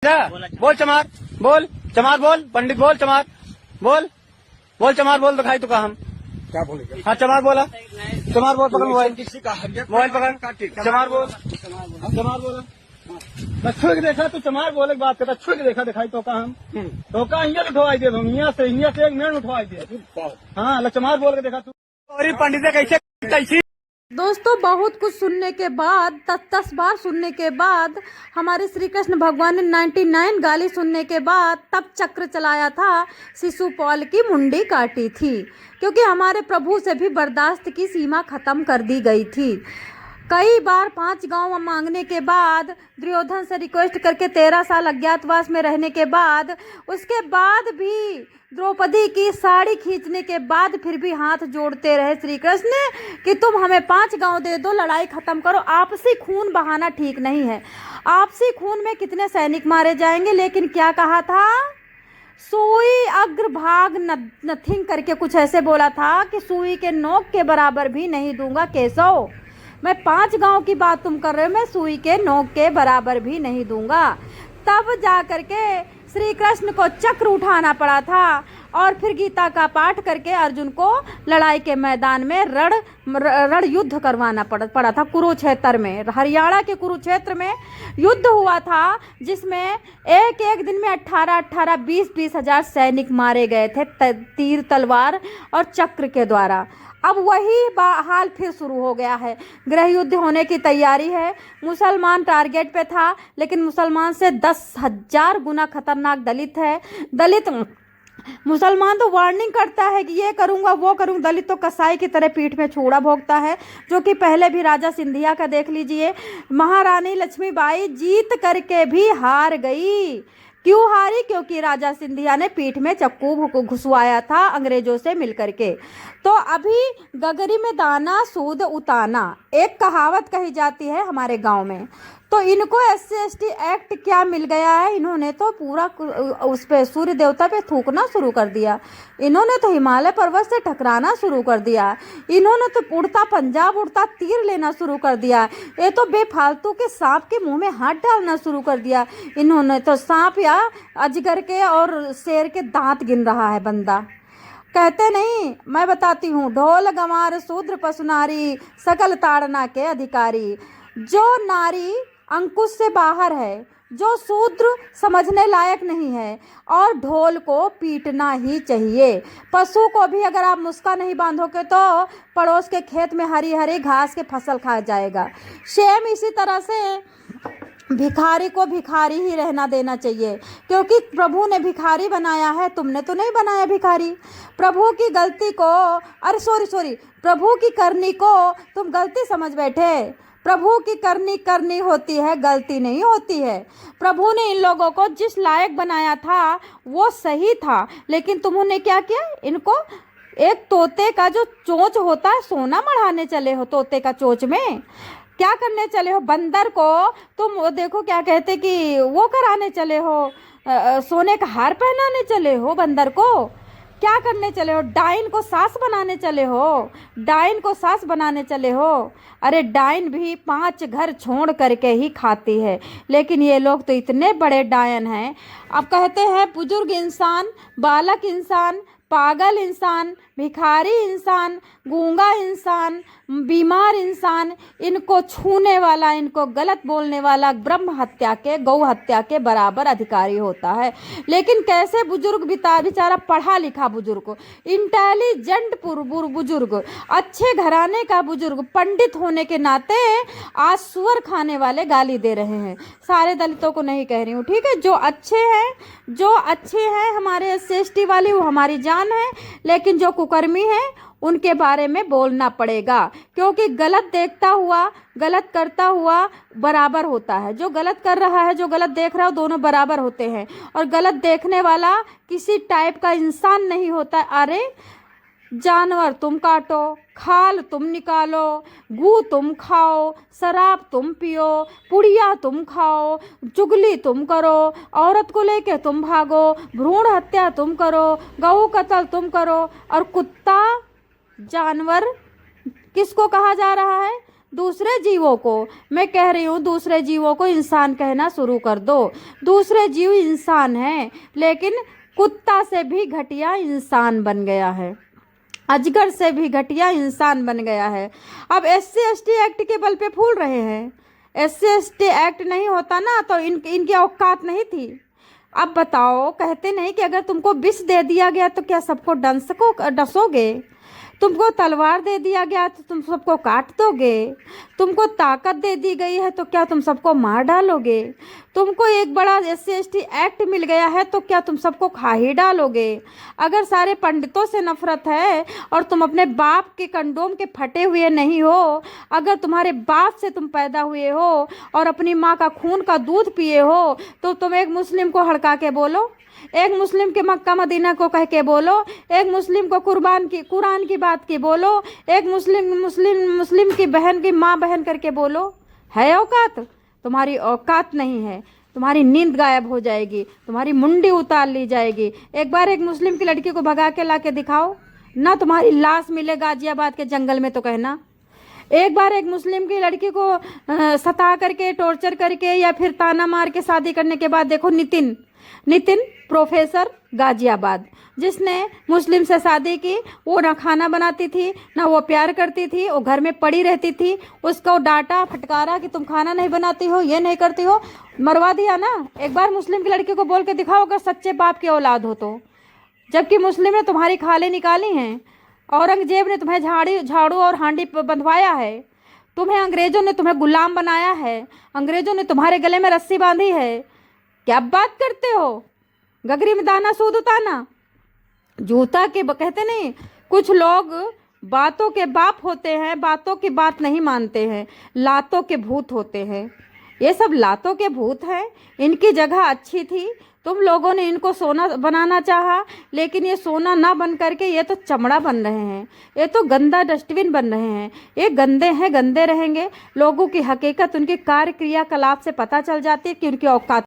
बोल चमार बोल चमार बोल पंडित बोल चमार बोल बोल चमार बोल दिखाई तो कहा हम क्या बोलेंगे? हाँ चमार बोला चमार बोल पकड़ मोबाइल किसी का मोबाइल पकड़ चमार बोल चमार बोला छुड़ के देखा तू चमार बोले बात करता छुड़ के देखा दिखाई तो कहा हम तो कहा यहाँ उठवाई दे हम यहाँ से एक मिनट उठवाई दे हाँ चमार बोल के देखा तू और पंडित कैसे कैसी। दोस्तों बहुत कुछ सुनने के बाद 10 बार सुनने के बाद हमारे श्री कृष्ण भगवान ने 99 गाली सुनने के बाद तब चक्र चलाया था, शिशुपाल की मुंडी काटी थी, क्योंकि हमारे प्रभु से भी बर्दाश्त की सीमा खत्म कर दी गई थी। कई बार 5 गांव मांगने के बाद दुर्योधन से रिक्वेस्ट करके 13 साल अज्ञातवास में रहने के बाद उसके बाद भी द्रौपदी की साड़ी खींचने के बाद फिर भी हाथ जोड़ते रहे श्री कृष्ण कि तुम हमें 5 गांव दे दो, लड़ाई खत्म करो। आपसी खून बहाना ठीक नहीं है। आपसी खून में कितने सैनिक मारे जाएंगे, लेकिन क्या कहा था, सुई अग्रभाग नथिंग करके कुछ ऐसे बोला था कि सुई के नोक के बराबर भी नहीं दूंगा केशव। मैं 5 गांव की बात तुम कर रहे हो, मैं सुई के नोक के बराबर भी नहीं दूंगा। तब जा करके श्री कृष्ण को चक्र उठाना पड़ा था और फिर गीता का पाठ करके अर्जुन को लड़ाई के मैदान में रण युद्ध करवाना पड़ा था। कुरुक्षेत्र में, हरियाणा के कुरुक्षेत्र में युद्ध हुआ था, जिसमें एक दिन में 18 20 हजार सैनिक मारे गए थे तीर तलवार और चक्र के द्वारा। अब वही हाल फिर शुरू हो गया है। गृह युद्ध होने की तैयारी है। मुसलमान टारगेट पे था, लेकिन मुसलमान से 10,000 गुना खतरनाक दलित है। दलित मुसलमान तो वार्निंग करता है कि ये करूंगा वो करूंगा, दलित तो कसाई की तरह पीठ में छुरा भोगता है, जो कि पहले भी राजा सिंधिया का देख लीजिए। महारानी लक्ष्मीबाई जीत करके भी हार गई। क्यों हारी? क्योंकि राजा सिंधिया ने पीठ में चक्कू घुसवाया था अंग्रेजों से मिलकर के। तो अभी गगरी में दाना सूद उताना एक कहावत कही जाती है हमारे गांव में। तो इनको SC/ST एक्ट क्या मिल गया है, इन्होंने तो पूरा उस पे सूर्य देवता पे थूकना शुरू कर दिया। इन्होंने तो हिमालय पर्वत से टकराना शुरू कर दिया। इन्होंने तो उड़ता पंजाब उड़ता तीर लेना शुरू कर दिया। ये तो बेफालतू के सांप के मुंह में हाथ डालना शुरू कर दिया। इन्होंने तो सांप या अजगर के और शेर के दांत गिन रहा है बंदा। कहते नहीं, मैं बताती हूँ, ढोल गंवार शूद्र पशु नारी सकल ताड़ना के अधिकारी। जो नारी अंकुश से बाहर है, जो शूद्र समझने लायक नहीं है, और ढोल को पीटना ही चाहिए। पशु को भी अगर आप मुस्का नहीं बांधोगे तो पड़ोस के खेत में हरी हरी घास के फसल खा जाएगा। सेम इसी तरह से भिखारी को भिखारी ही रहना देना चाहिए, क्योंकि प्रभु ने भिखारी बनाया है, तुमने तो नहीं बनाया भिखारी। प्रभु की गलती को सॉरी प्रभु की करनी को तुम गलती समझ बैठे। प्रभु की करनी होती है, गलती नहीं होती है। प्रभु ने इन लोगों को जिस लायक बनाया था वो सही था, लेकिन तुमने क्या किया, इनको एक तोते का जो चोंच होता है सोना मढ़ाने चले हो। तोते का चोंच में क्या करने चले हो? बंदर को तुम देखो क्या कहते कि वो कराने चले हो, सोने का हार पहनाने चले हो बंदर को। क्या करने चले हो? डाइन को सास बनाने चले हो। डाइन को सास बनाने चले हो। अरे डाइन भी 5 घर छोड़ करके ही खाती है, लेकिन ये लोग तो इतने बड़े डायन हैं। अब कहते हैं बुजुर्ग इंसान, बालक इंसान, पागल इंसान, भिखारी इंसान, गूंगा इंसान, बीमार इंसान, इनको छूने वाला, इनको गलत बोलने वाला ब्रह्म हत्या के, गौ हत्या के बराबर अधिकारी होता है। लेकिन कैसे बुजुर्ग बेचारा पढ़ा लिखा बुजुर्ग, इंटेलिजेंट बुजुर्ग, अच्छे घराने का बुजुर्ग, पंडित होने के नाते आज सुअर खाने वाले गाली दे रहे हैं। सारे दलितों को नहीं कह रही हूँ, ठीक है। जो अच्छे हैं हमारे SC/ST वाले, वो हमारी जान है, लेकिन जो कुकर्मी है उनके बारे में बोलना पड़ेगा, क्योंकि गलत देखता हुआ गलत करता हुआ बराबर होता है। जो गलत कर रहा है, जो गलत देख रहा है, दोनों बराबर होते हैं। और गलत देखने वाला किसी टाइप का इंसान नहीं होता। अरे जानवर तुम काटो, खाल तुम निकालो, गू तुम खाओ, शराब तुम पियो, पुड़िया तुम खाओ, चुगली तुम करो, औरत को लेके तुम भागो, भ्रूण हत्या तुम करो, गऊ कत्ल तुम करो। और कुत्ता जानवर किसको कहा जा रहा है? दूसरे जीवों को, मैं कह रही हूँ दूसरे जीवों को इंसान कहना शुरू कर दो। दूसरे जीव इंसान हैं, लेकिन कुत्ता से भी घटिया इंसान बन गया है, अजगर से भी घटिया इंसान बन गया है। अब SC/ST एक्ट के बल पे फूल रहे हैं। SC/ST एक्ट नहीं होता ना तो इनकी औकात नहीं थी। अब बताओ, कहते नहीं कि अगर तुमको विष दे दिया गया तो क्या सबको डसोगे? तुमको तलवार दे दिया गया तो तुम सबको काट दोगे? तुमको ताकत दे दी गई है तो क्या तुम सबको मार डालोगे? तुमको एक बड़ा SC/ST एक्ट मिल गया है तो क्या तुम सबको खा ही डालोगे? अगर सारे पंडितों से नफरत है और तुम अपने बाप के कंडोम के फटे हुए नहीं हो, अगर तुम्हारे बाप से तुम पैदा हुए हो और अपनी माँ का खून का दूध पिए हो, तो तुम एक मुस्लिम को हड़का के बोलो, एक मुस्लिम के मक्का मदीना को कह के बोलो, एक मुस्लिम को कुरान की बात की बोलो, एक मुस्लिम की बहन की माँ बहन करके बोलो। है औकात? तुम्हारी औकात नहीं है। तुम्हारी नींद गायब हो जाएगी, तुम्हारी मुंडी उतार ली जाएगी। एक बार एक मुस्लिम की लड़की को भगा के ला के दिखाओ ना, तुम्हारी लाश मिले गाजियाबाद के जंगल में तो कहना। एक बार एक मुस्लिम की लड़की को सता करके, टॉर्चर करके या फिर ताना मार के शादी करने के बाद देखो नितिन प्रोफेसर गाजियाबाद, जिसने मुस्लिम से शादी की, वो ना खाना बनाती थी ना वो प्यार करती थी, वो घर में पड़ी रहती थी। उसको डांटा फटकारा कि तुम खाना नहीं बनाती हो, ये नहीं करती हो, मरवा दिया ना। एक बार मुस्लिम की लड़की को बोल के दिखाओ अगर सच्चे बाप की औलाद हो तो। जबकि मुस्लिम ने तुम्हारी खालें निकाली हैं, औरंगजेब ने तुम्हें झाड़ू और हांडी बंधवाया है, अंग्रेजों ने तुम्हें गुलाम बनाया है, अंग्रेजों ने तुम्हारे गले में रस्सी बांधी है। क्या बात करते हो? गगरी में दाना सूद उताना। जूता के कहते नहीं, कुछ लोग बातों के बाप होते हैं, बातों की बात नहीं मानते हैं, लातों के भूत होते हैं। ये सब लातों के भूत हैं। इनकी जगह अच्छी थी, तुम लोगों ने इनको सोना बनाना चाहा, लेकिन ये सोना ना बन करके ये तो चमड़ा बन रहे हैं, ये तो गंदा डस्टबिन बन रहे हैं। ये गंदे हैं, गंदे रहेंगे। लोगों की हकीकत उनके कार्य क्रियाकलाप से पता चल जाती है कि उनकी औकात